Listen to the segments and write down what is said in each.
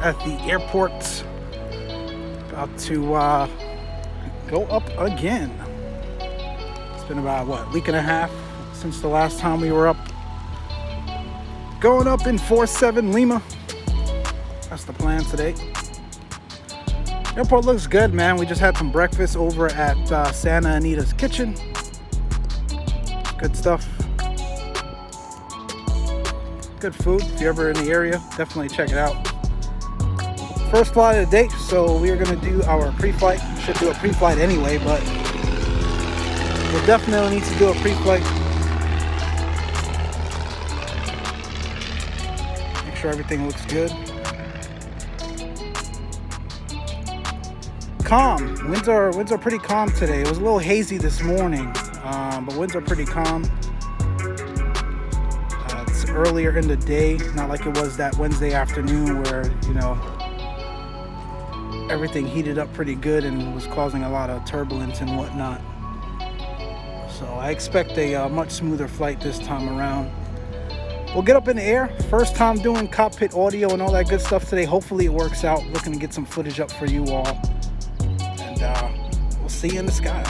At the airport, about to go up again. It's been about what, week and a half since the last time we were up. Going up in 47 Lima. That's the plan today. Airport looks good, man. We just had some breakfast over at Santa Anita's Kitchen. Good stuff. Good food. If you're ever in the area, definitely check it out. First flight of the day, so we are going to do our pre-flight. Should do a pre-flight anyway, but we'll definitely need to do a pre-flight. Make sure everything looks good. Calm. Winds are pretty calm today. It was a little hazy this morning, but winds are pretty calm. It's earlier in the day, not like it was that Wednesday afternoon where, you know, everything heated up pretty good and was causing a lot of turbulence and whatnot. So I expect a much smoother flight this time around. We'll get up in the air. First time doing cockpit audio and all that good stuff today. Hopefully it works out. Looking to get some footage up for you all. And we'll see you in the sky.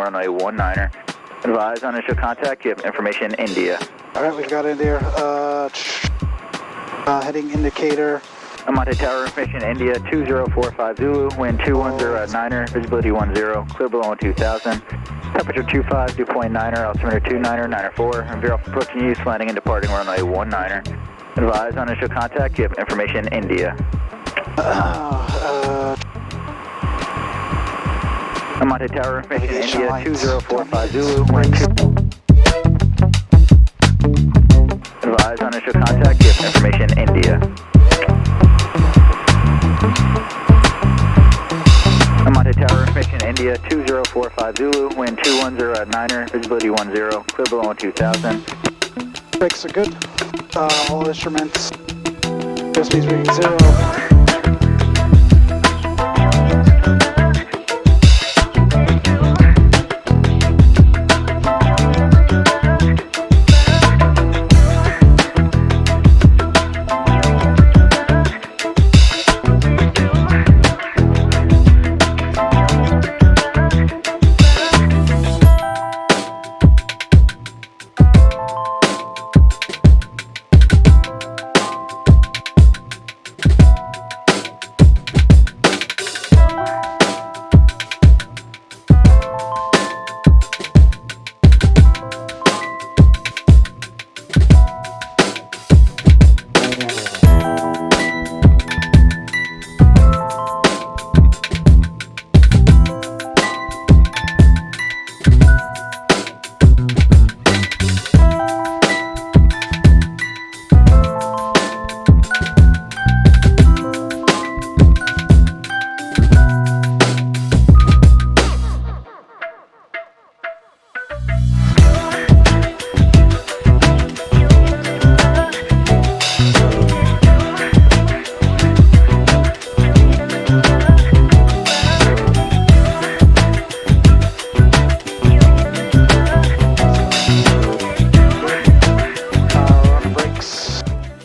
runway 19er. Advise on initial contact, you have information India. Alright, we got in there. Heading indicator. Amate Tower, information India 2045 Zulu, wind 210 at 9er, visibility 10, clear below 2000. Temperature 25, dew point 9er, altimeter 29er, 94. And veer off approaching east, landing and departing runway 19er. Advise on initial contact, you have information India. Amate Tower, information India 2045 Zulu, wind 2. Advise on initial contact, you have information India. Amate Tower, information India 2045 Zulu, wind 210 at 9er, visibility 10, clear below 2000. Brakes are good. All instruments. Airspeed reading 0.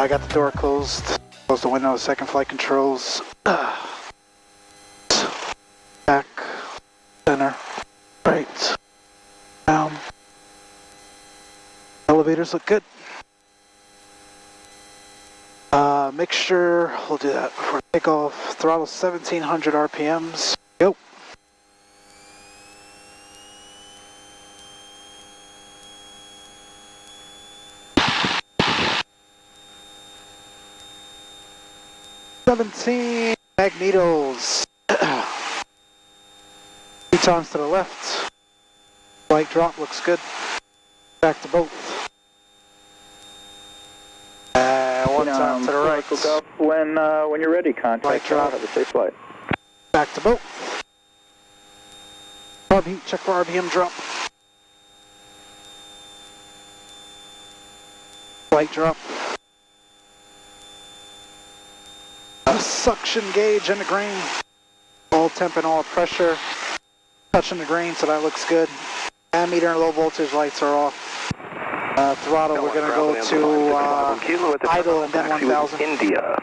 I got the door closed. Close the window, second flight controls. Back, center, right, down. Elevators look good. Mixture, we'll do that before takeoff. Throttle 1700 RPMs. Go. $17 magnetos. 2 times to the left. Light drop looks good. Back to both. 1 time to the right. When you're ready, contact. Light drop. Have a safe flight. Back to both. Check for RPM drop. Light drop. A suction gauge in the grain. All temp and all pressure. Touching the grain, so that looks good. Ammeter and low voltage lights are off. Throttle, we're going to go to idle and then 1000. India.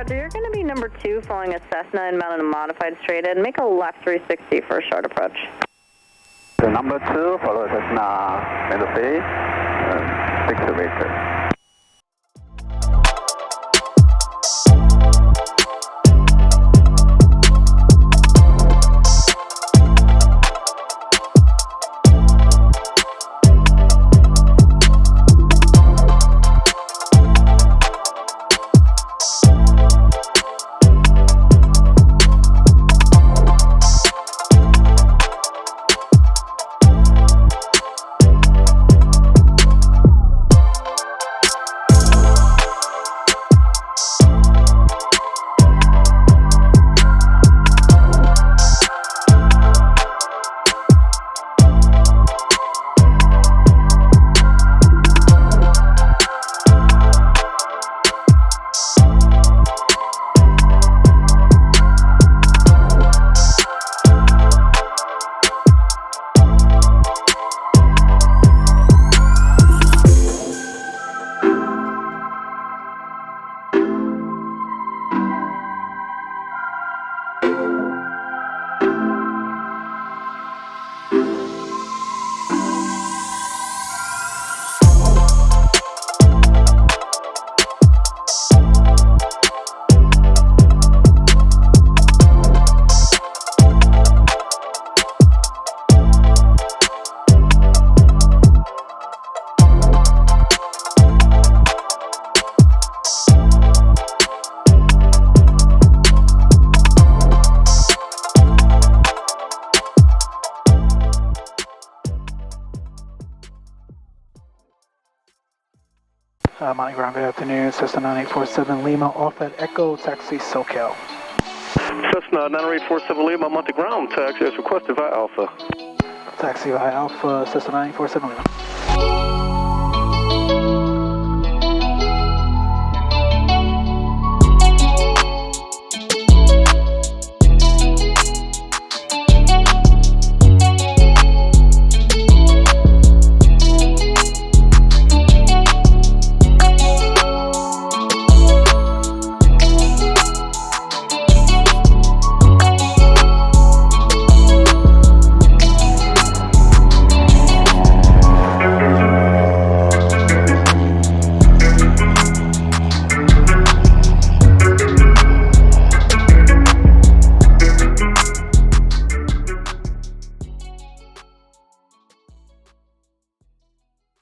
Roger, you're going to be number 2 following a Cessna inbound on a modified straight in. Make a left 360 for a short approach. The number 2, follow Cessna Santa Fe, 6 Victor. Monty Ground, good afternoon. Cessna 9847 Lima, off at Echo, taxi SoCal. Cessna 9847 Lima, Monty Ground, taxi as requested via Alpha. Taxi via Alpha, Cessna 9847 Lima.